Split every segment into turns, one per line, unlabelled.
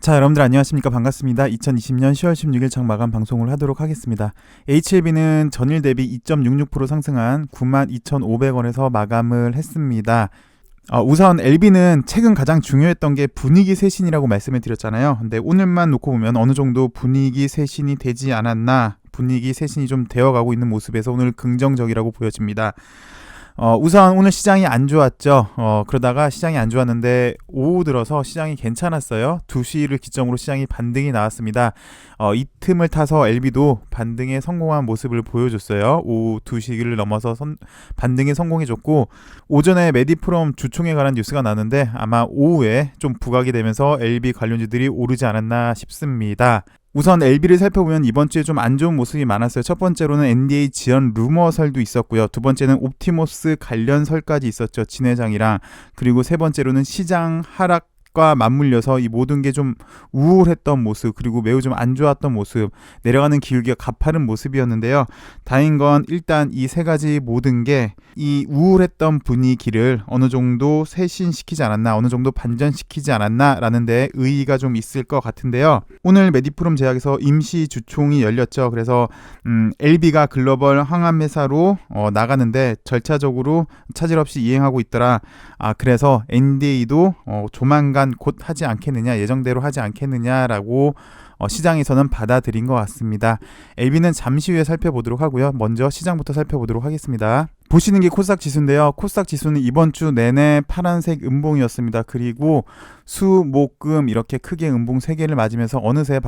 자, 여러분들 안녕하십니까? 반갑습니다. 2020년 10월 16일 장 마감 방송을 하도록 하겠습니다. HLB는 전일 대비 2.66% 상승한 92,500원에서 마감을 했습니다. 우선 LB는 최근 가장 중요했던 게 분위기 쇄신이라고 말씀을 드렸잖아요. 근데 오늘만 놓고 보면 어느 정도 분위기 쇄신이 되지 않았나, 분위기 쇄신이 좀 되어가고 있는 모습에서 오늘 긍정적이라고 보여집니다. 우선 오늘 시장이 안 좋았죠. 그러다가 시장이 안 좋았는데 오후 들어서 시장이 괜찮았어요. 2시를 기점으로 시장이 반등이 나왔습니다. 이 틈을 타서 LB도 반등에 성공한 모습을 보여줬어요. 오후 2시를 넘어서 반등에 성공해줬고, 오전에 메디프롬 주총에 관한 뉴스가 나는데 아마 오후에 좀 부각이 되면서 LB 관련주들이 오르지 않았나 싶습니다. 우선 LB를 살펴보면 이번 주에 좀 안 좋은 모습이 많았어요. 첫 번째로는 NDA 지연 루머설도 있었고요. 두 번째는 옵티모스 관련설까지 있었죠. 진 회장이랑. 그리고 세 번째로는 시장 하락과 맞물려서 이 모든 게 좀 우울했던 모습, 그리고 매우 좀 안 좋았던 모습, 내려가는 기울기가 가파른 모습이었는데요. 다행인 건 일단 이 세 가지 모든 게 이 우울했던 분위기를 어느 정도 쇄신시키지 않았나, 어느 정도 반전시키지 않았나 라는 데 의의가 좀 있을 것 같은데요. 오늘 메디프롬 제약에서 임시 주총이 열렸죠. 그래서 LB가 글로벌 항암 회사로 나가는데 절차적으로 차질 없이 이행하고 있더라. 그래서 NDA도 조만간 곧 하지 않겠느냐, 예정대로 하지 않겠느냐라고 시장에서는 받아들인 것 같습니다. LB는 잠시 후에 살펴보도록 하고요. 먼저 시장부터 살펴보도록 하겠습니다. 보시는 게 코스닥 지수인데요. 코스닥 지수는 이번 주 내내 파란색 음봉이었습니다. 그리고 수, 목, 금 이렇게 크게 음봉 3개를 맞으면서 어느새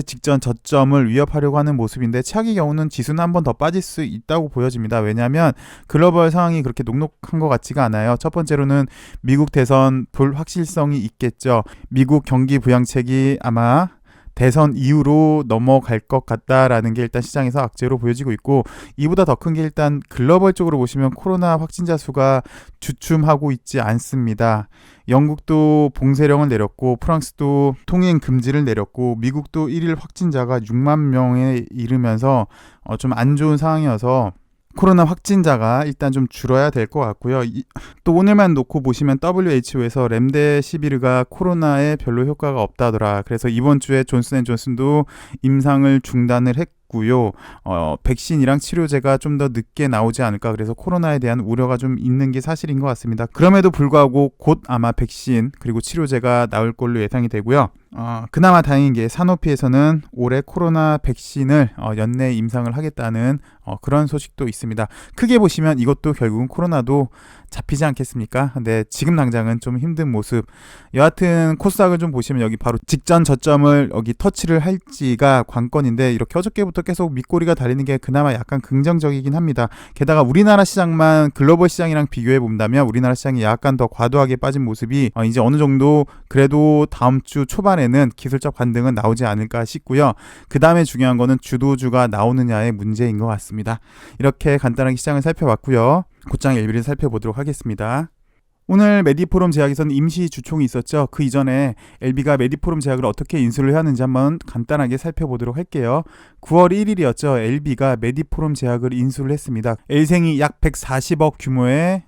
직전 저점을 위협하려고 하는 모습인데, 최악의 경우는 지수는 한 번 더 빠질 수 있다고 보여집니다. 왜냐하면 글로벌 상황이 그렇게 녹록한 것 같지가 않아요. 첫 번째로는 미국 대선 불확실성이 있겠죠. 미국 경기 부양책이 아마 대선 이후로 넘어갈 것 같다라는 게 일단 시장에서 악재로 보여지고 있고, 이보다 더 큰 게 일단 글로벌적으로 보시면 코로나 확진자 수가 주춤하고 있지 않습니다. 영국도 봉쇄령을 내렸고, 프랑스도 통행 금지를 내렸고, 미국도 1일 확진자가 6만 명에 이르면서 좀 안 좋은 상황이어서 코로나 확진자가 일단 좀 줄어야 될 것 같고요. 또 오늘만 놓고 보시면 WHO에서 렘데시비르가 코로나에 별로 효과가 없다더라. 그래서 이번 주에 존슨앤존슨도 임상을 중단을 했고요. 백신이랑 치료제가 좀 더 늦게 나오지 않을까. 그래서 코로나에 대한 우려가 좀 있는 게 사실인 것 같습니다. 그럼에도 불구하고 곧 아마 백신 그리고 치료제가 나올 걸로 예상이 되고요. 그나마 다행인 게 사노피에서는 올해 코로나 백신을 연내 임상을 하겠다는 그런 소식도 있습니다. 크게 보시면 이것도 결국은 코로나도 잡히지 않겠습니까? 근데 지금 당장은 좀 힘든 모습. 여하튼 코스닥을 좀 보시면 여기 바로 직전 저점을 여기 터치를 할지가 관건인데, 이렇게 어저께부터 계속 밑꼬리가 달리는 게 그나마 약간 긍정적이긴 합니다. 게다가 우리나라 시장만 글로벌 시장이랑 비교해 본다면 우리나라 시장이 약간 더 과도하게 빠진 모습이 이제 어느 정도 그래도 다음 주 초반에는 기술적 반등은 나오지 않을까 싶고요. 그 다음에 중요한 거는 주도주가 나오느냐의 문제인 것 같습니다. 이렇게 간단하게 시장을 살펴봤고요. 곧장 LB를 살펴보도록 하겠습니다. 오늘 메디포럼 제약에서는 임시 주총이 있었죠. 그 이전에 LB가 메디포럼 제약을 어떻게 인수를 하는지 한번 간단하게 살펴보도록 할게요. 9월 1일이었죠. LB가 메디포럼 제약을 인수를 했습니다. L생이 약 140억 규모의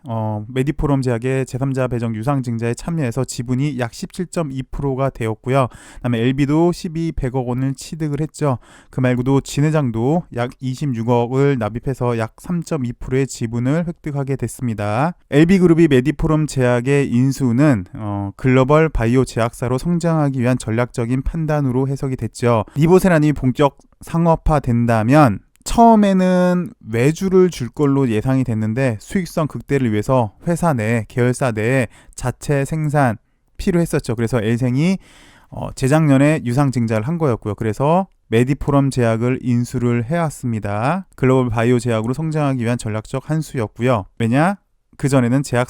메디포럼 제약의 제3자 배정 유상증자에 참여해서 지분이 약 17.2%가 되었고요. 그다음에 LB도 100억 원을 취득을 했죠. 그 말고도 진 회장도 약 26억을 납입해서 약 3.2%의 지분을 획득하게 됐습니다. LB그룹이 메디포럼 제약의 인수는 글로벌 바이오 제약사로 성장하기 위한 전략적인 판단으로 해석이 됐죠. 리보세라님이 본격 상업화 된다면 처음에는 외주를 줄 걸로 예상이 됐는데, 수익성 극대를 위해서 회사 내, 계열사 내에 자체 생산 필요했었죠. 그래서 L생이 재작년에 유상증자를 한 거였고요. 그래서 메디포럼 제약을 인수를 해왔습니다. 글로벌 바이오 제약으로 성장하기 위한 전략적 한수였고요. 왜냐? 그전에는 제약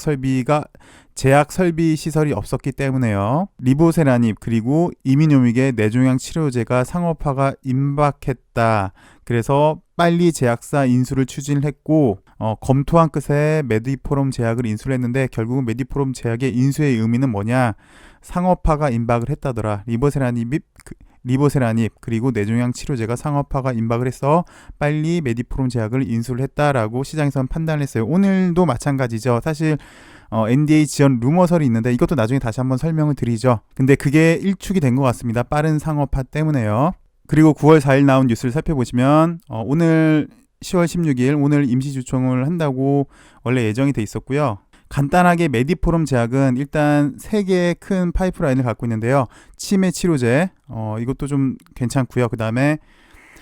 설비 시설이 없었기 때문에요. 리보세라닙 그리고 이민요믹의 뇌종양 치료제가 상업화가 임박했다. 그래서 빨리 제약사 인수를 추진을 했고, 검토한 끝에 메디포럼 제약을 인수를 했는데, 결국은 메디포럼 제약의 인수의 의미는 뭐냐? 상업화가 임박을 했다더라. 리보세라닙 그리고 뇌종양 치료제가 상업화가 임박을 해서 빨리 메디포럼 제약을 인수를 했다라고 시장에서는 판단을 했어요. 오늘도 마찬가지죠. 사실 NDA 지연 루머설이 있는데 이것도 나중에 다시 한번 설명을 드리죠. 근데 그게 일축이 된 것 같습니다. 빠른 상업화 때문에요. 그리고 9월 4일 나온 뉴스를 살펴보시면 오늘 10월 16일 오늘 임시주총을 한다고 원래 예정이 돼 있었고요. 간단하게 메디포럼 제약은 일단 3개의 큰 파이프라인을 갖고 있는데요. 치매 치료제 이것도 좀 괜찮고요. 그 다음에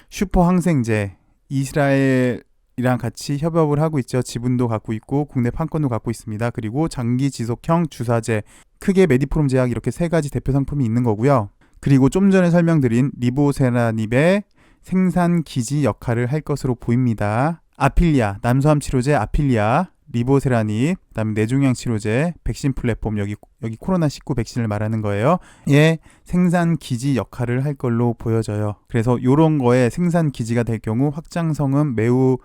슈퍼 항생제 이스라엘이랑 같이 협업을 하고 있죠. 지분도 갖고 있고 국내 판권도 갖고 있습니다. 그리고 장기 지속형 주사제 크게 메디포럼 제약 이렇게 3가지 대표 상품이 있는 거고요. 그리고 좀 전에 설명드린 리보세라닙의 생산 기지 역할을 할 것으로 보입니다. 아필리아 남소암 치료제 아필리아 리보세라닙, 그다음에 뇌종양 치료제, 백신 플랫폼 여기 코로나19 백신을 말하는 거예요. 예, 생산 기지 역할을 할 걸로 보여져요. 그래서 이런 거에 생산 기지가 될 경우 확장성은 매우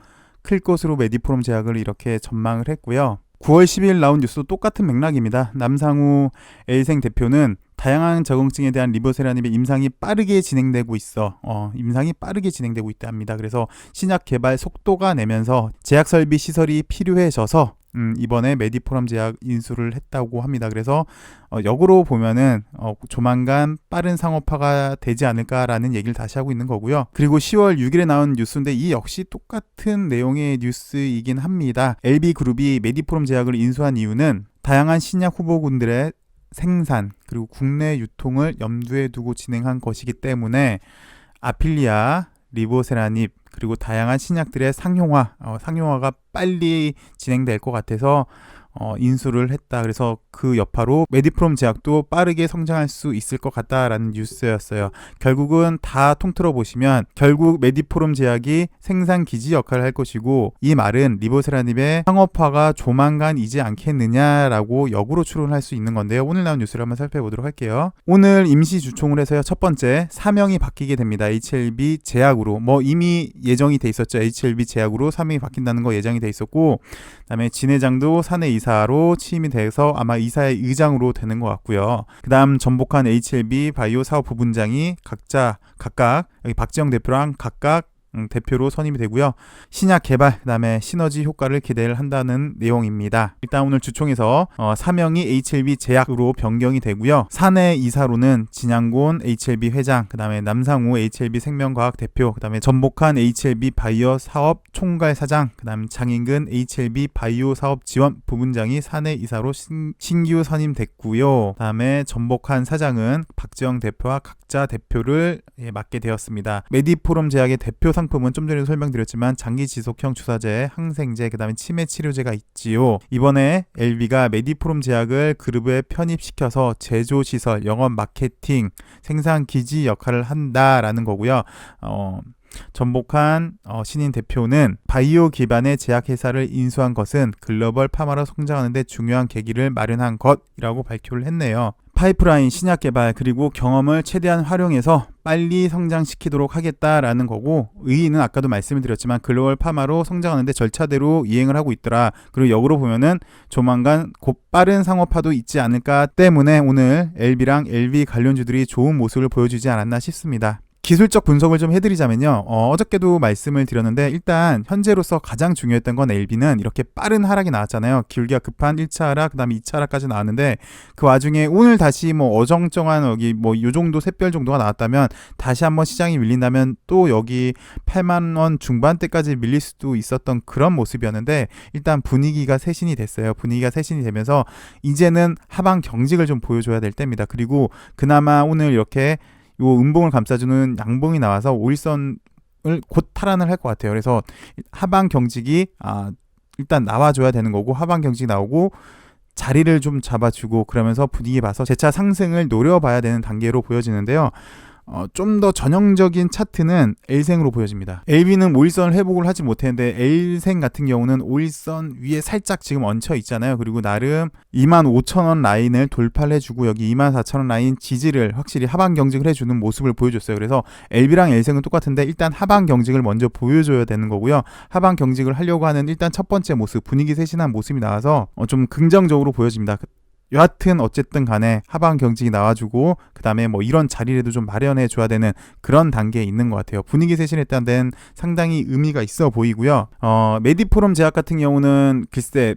클 것으로 메디포럼 제약을 이렇게 전망을 했고요. 9월 12일 나온 뉴스도 똑같은 맥락입니다. 남상우 L생 대표는 다양한 적응증에 대한 리보세라닙의 임상이 빠르게 진행되고 있어. 임상이 빠르게 진행되고 있다 합니다. 그래서 신약 개발 속도가 내면서 제약 설비 시설이 필요해져서 이번에 메디포럼 제약 인수를 했다고 합니다. 그래서 역으로 보면은 조만간 빠른 상업화가 되지 않을까라는 얘기를 다시 하고 있는 거고요. 그리고 10월 6일에 나온 뉴스인데 이 역시 똑같은 내용의 뉴스이긴 합니다. LB그룹이 메디포럼 제약을 인수한 이유는 다양한 신약 후보군들의 생산 그리고 국내 유통을 염두에 두고 진행한 것이기 때문에 아필리아, 리보세라닙 그리고 다양한 신약들의 상용화가 빨리 진행될 것 같아서 인수를 했다. 그래서 그 여파로 메디포럼 제약도 빠르게 성장할 수 있을 것 같다라는 뉴스였어요. 결국은 다 통틀어 보시면 결국 메디포럼 제약이 생산 기지 역할을 할 것이고 이 말은 리보세라닙의 상업화가 조만간이지 않겠느냐라고 역으로 추론할 수 있는 건데요. 오늘 나온 뉴스를 한번 살펴보도록 할게요. 오늘 임시 주총을 해서요. 첫 번째 사명이 바뀌게 됩니다. HLB 제약으로 이미 예정이 돼 있었죠. HLB 제약으로 사명이 바뀐다는 거 예정이 돼 있었고 그다음에 진 회장도 사내 이사로 취임이 돼서 아마 이사의 의장으로 되는 것 같고요. 그 다음 전복한 HLB 바이오 사업 부분장이 각각 여기 박지영 대표랑 각각 대표로 선임이 되고요. 신약 개발, 그 다음에 시너지 효과를 기대를 한다는 내용입니다. 일단 오늘 주총에서 사명이 HLB 제약으로 변경이 되고요. 사내 이사로는 진양곤 HLB 회장, 그 다음에 남상우 HLB 생명과학 대표, 그 다음에 전복한 HLB 바이오 사업 총괄 사장, 그 다음 장인근 HLB 바이오 사업 지원 부분장이 사내 이사로 신규 선임됐고요. 그 다음에 전복한 사장은 박지영 대표와 각자 대표를 맡게 되었습니다. 메디포럼 제약의 대표 상품은 좀 전에 설명드렸지만 장기 지속형 주사제, 항생제, 그 다음에 치매 치료제가 있지요. 이번에 LB가 메디포럼 제약을 그룹에 편입시켜서 제조시설, 영업 마케팅, 생산 기지 역할을 한다라는 거고요. 전복한 신인 대표는 바이오 기반의 제약회사를 인수한 것은 글로벌 파마로 성장하는 데 중요한 계기를 마련한 것이라고 발표를 했네요. 파이프라인, 신약 개발, 그리고 경험을 최대한 활용해서 빨리 성장시키도록 하겠다라는 거고 의의는 아까도 말씀을 드렸지만 글로벌 파마로 성장하는데 절차대로 이행을 하고 있더라. 그리고 역으로 보면은 조만간 곧 빠른 상업화도 있지 않을까 때문에 오늘 LB랑 LB 관련주들이 좋은 모습을 보여주지 않았나 싶습니다. 기술적 분석을 좀 해드리자면요. 어저께도 말씀을 드렸는데 일단 현재로서 가장 중요했던 건 LB는 이렇게 빠른 하락이 나왔잖아요. 기울기가 급한 1차 하락, 그 다음에 2차 하락까지 나왔는데 그 와중에 오늘 다시 어정쩡한 여기 요 정도 샛별 정도가 나왔다면 다시 한번 시장이 밀린다면 또 여기 8만원 중반대까지 밀릴 수도 있었던 그런 모습이었는데 일단 분위기가 쇄신이 됐어요. 분위기가 쇄신이 되면서 이제는 하방 경직을 좀 보여줘야 될 때입니다. 그리고 그나마 오늘 이렇게 요 음봉을 감싸주는 양봉이 나와서 5일선을 곧 탈환을 할 것 같아요. 그래서 하방 경직이 일단 나와줘야 되는 거고 하방 경직이 나오고 자리를 좀 잡아주고 그러면서 분위기 봐서 재차 상승을 노려봐야 되는 단계로 보여지는데요. 좀 더 전형적인 차트는 L생으로 보여집니다. LB는 5일선을 회복을 하지 못했는데 L생 같은 경우는 5일선 위에 살짝 지금 얹혀 있잖아요. 그리고 나름 25,000원 라인을 돌파를 해주고 여기 24,000원 라인 지지를 확실히 하방 경직을 해주는 모습을 보여줬어요. 그래서 LB랑 L생은 똑같은데 일단 하방 경직을 먼저 보여줘야 되는 거고요. 하방 경직을 하려고 하는 일단 첫 번째 모습, 분위기 쇄신한 모습이 나와서 좀 긍정적으로 보여집니다. 여하튼 어쨌든 간에 하방 경직이 나와주고 그 다음에 이런 자리라도 좀 마련해 줘야 되는 그런 단계에 있는 것 같아요. 분위기 쇄신했다는 데는 상당히 의미가 있어 보이고요. 메디포럼 제약 같은 경우는 글쎄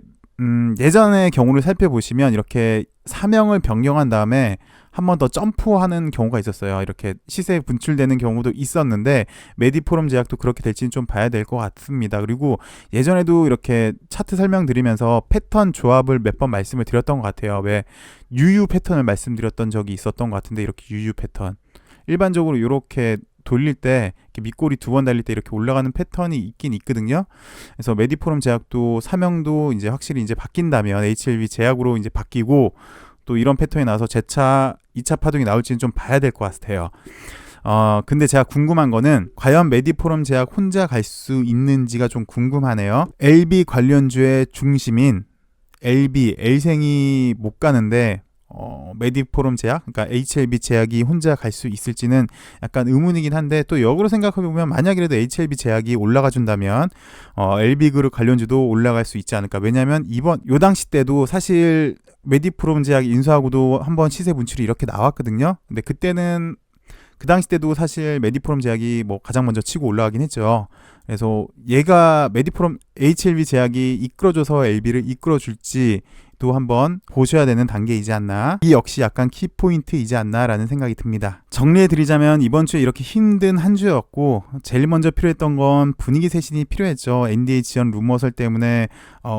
예전의 경우를 살펴보시면 이렇게 사명을 변경한 다음에 한 번 더 점프하는 경우가 있었어요. 이렇게 시세에 분출되는 경우도 있었는데 메디포럼 제약도 그렇게 될지는 좀 봐야 될 것 같습니다. 그리고 예전에도 이렇게 차트 설명드리면서 패턴 조합을 몇 번 말씀을 드렸던 것 같아요. 왜 유유 패턴을 말씀드렸던 적이 있었던 것 같은데, 이렇게 유유 패턴 일반적으로 이렇게 돌릴 때 이렇게 밑꼬리 두 번 달릴 때 이렇게 올라가는 패턴이 있긴 있거든요. 그래서 메디포럼 제약도 사명도 이제 확실히 이제 바뀐다면 HLB 제약으로 이제 바뀌고 또 이런 패턴이 나와서 재차 2차 파동이 나올지는 좀 봐야 될 것 같아요. 근데 제가 궁금한 거는 과연 메디포럼 제약 혼자 갈 수 있는지가 좀 궁금하네요. LB 관련주의 중심인 LB, L생이 못 가는데 메디포럼 제약, 그러니까 HLB 제약이 혼자 갈 수 있을지는 약간 의문이긴 한데, 또 역으로 생각해보면 만약이라도 HLB 제약이 올라가 준다면 LB그룹 관련주도 올라갈 수 있지 않을까. 왜냐하면 요 당시 때도 사실 메디포럼 제약 인수하고도 한번 시세 분출이 이렇게 나왔거든요. 근데 그때는 그 당시 때도 사실 메디포럼 제약이 뭐 가장 먼저 치고 올라가긴 했죠. 그래서 얘가 메디포럼 HLB 제약이 이끌어줘서 LB를 이끌어줄지 또 한번 보셔야 되는 단계이지 않나. 이 역시 약간 키포인트이지 않나라는 생각이 듭니다. 정리해드리자면 이번 주에 이렇게 힘든 한 주였고, 제일 먼저 필요했던 건 분위기 쇄신이 필요했죠. NDA 지연 루머설 때문에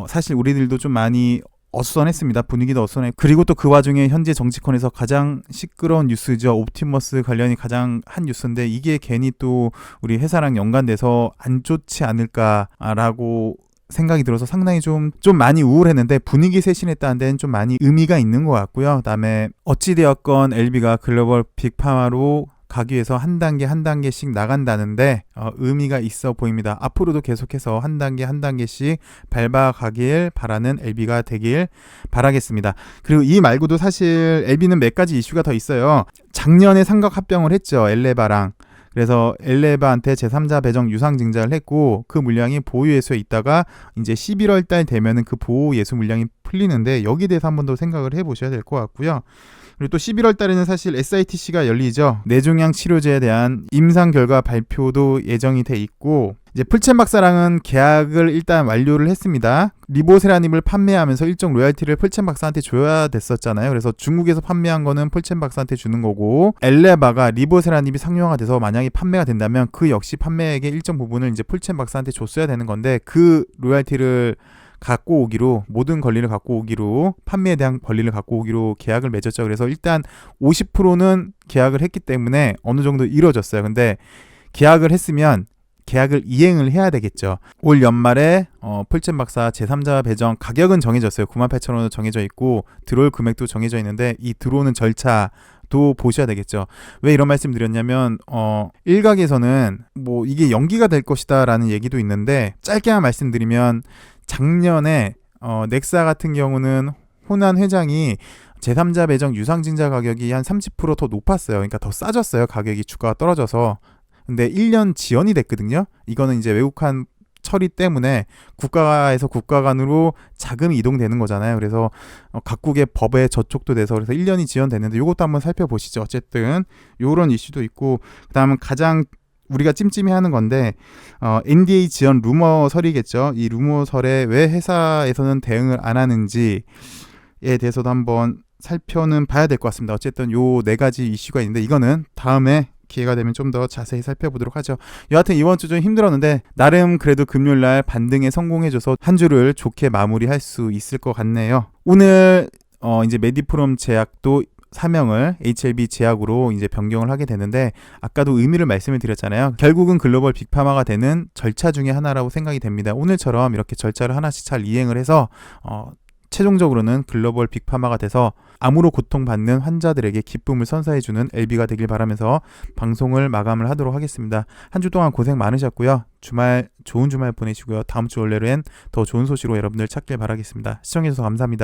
사실 우리들도 좀 많이 어수선했습니다. 분위기도 어수선해. 그리고 또 그 와중에 현재 정치권에서 가장 시끄러운 뉴스죠. 옵티머스 관련이 가장 한 뉴스인데, 이게 괜히 또 우리 회사랑 연관돼서 안 좋지 않을까라고 생각이 들어서 상당히 좀 많이 우울했는데, 분위기 쇄신했다는 데는 좀 많이 의미가 있는 것 같고요. 그다음에 어찌되었건 LB가 글로벌 빅파마로 가기 위해서 한 단계씩 나간다는데 의미가 있어 보입니다. 앞으로도 계속해서 한 단계씩 밟아가길 바라는 LB가 되길 바라겠습니다. 그리고 이 말고도 사실 LB는 몇 가지 이슈가 더 있어요. 작년에 삼각 합병을 했죠. 엘레바랑. 그래서 엘레바한테 제3자 배정 유상증자를 했고, 그 물량이 보유예수에 있다가 이제 11월 달 되면은 그 보유예수 물량이 풀리는데, 여기에 대해서 한 번 더 생각을 해보셔야 될 것 같고요. 그리고 또 11월 달에는 사실 SITC가 열리죠. 뇌종양 치료제에 대한 임상 결과 발표도 예정이 돼 있고, 이제 풀첸 박사랑은 계약을 일단 완료를 했습니다. 리보세라닙을 판매하면서 일정 로열티를 풀첸 박사한테 줘야 됐었잖아요. 그래서 중국에서 판매한 거는 풀첸 박사한테 주는 거고, 엘레바가 리보세라닙이 상용화가 돼서 만약에 판매가 된다면 그 역시 판매액의 일정 부분을 이제 풀첸 박사한테 줬어야 되는 건데, 그 로열티를 갖고 오기로, 모든 권리를 갖고 오기로, 판매에 대한 권리를 갖고 오기로 계약을 맺었죠. 그래서 일단 50%는 계약을 했기 때문에 어느 정도 이루어졌어요. 근데 계약을 했으면 계약을 이행을 해야 되겠죠. 올 연말에 풀첸 박사 제3자 배정 가격은 정해졌어요. 98,000원으로 정해져 있고 들어올 금액도 정해져 있는데, 이 들어오는 절차도 보셔야 되겠죠. 왜 이런 말씀 드렸냐면 일각에서는 뭐 이게 연기가 될 것이다 라는 얘기도 있는데, 짧게만 말씀드리면 작년에 넥사 같은 경우는 호난 회장이 제3자 배정 유상증자 가격이 한 30% 더 높았어요. 그러니까 더 싸졌어요. 가격이 주가가 떨어져서. 근데 1년 지연이 됐거든요. 이거는 이제 외국한 처리 때문에 국가에서 국가 간으로 자금이 이동되는 거잖아요. 그래서 각국의 법에 저촉도 돼서 그래서 1년이 지연됐는데, 이것도 한번 살펴보시죠. 어쨌든 이런 이슈도 있고, 그다음은 가장 우리가 찜찜해하는 건데 NDA 지연 루머설이겠죠. 이 루머설에 왜 회사에서는 대응을 안 하는지에 대해서도 한번 살펴는 봐야 될 것 같습니다. 어쨌든 요 네 가지 이슈가 있는데, 이거는 다음에 기회가 되면 좀 더 자세히 살펴보도록 하죠. 여하튼 이번 주 좀 힘들었는데 나름 그래도 금요일날 반등에 성공해줘서 한 주를 좋게 마무리할 수 있을 것 같네요. 오늘 이제 메디포럼 제약도 사명을 HLB 제약으로 이제 변경을 하게 되는데, 아까도 의미를 말씀을 드렸잖아요. 결국은 글로벌 빅파마가 되는 절차 중에 하나라고 생각이 됩니다. 오늘처럼 이렇게 절차를 하나씩 잘 이행을 해서 최종적으로는 글로벌 빅파마가 돼서 암으로 고통받는 환자들에게 기쁨을 선사해주는 LB가 되길 바라면서 방송을 마감을 하도록 하겠습니다. 한 주 동안 고생 많으셨고요. 좋은 주말 보내시고요. 다음 주 월요일엔 더 좋은 소식으로 여러분들 찾길 바라겠습니다. 시청해주셔서 감사합니다.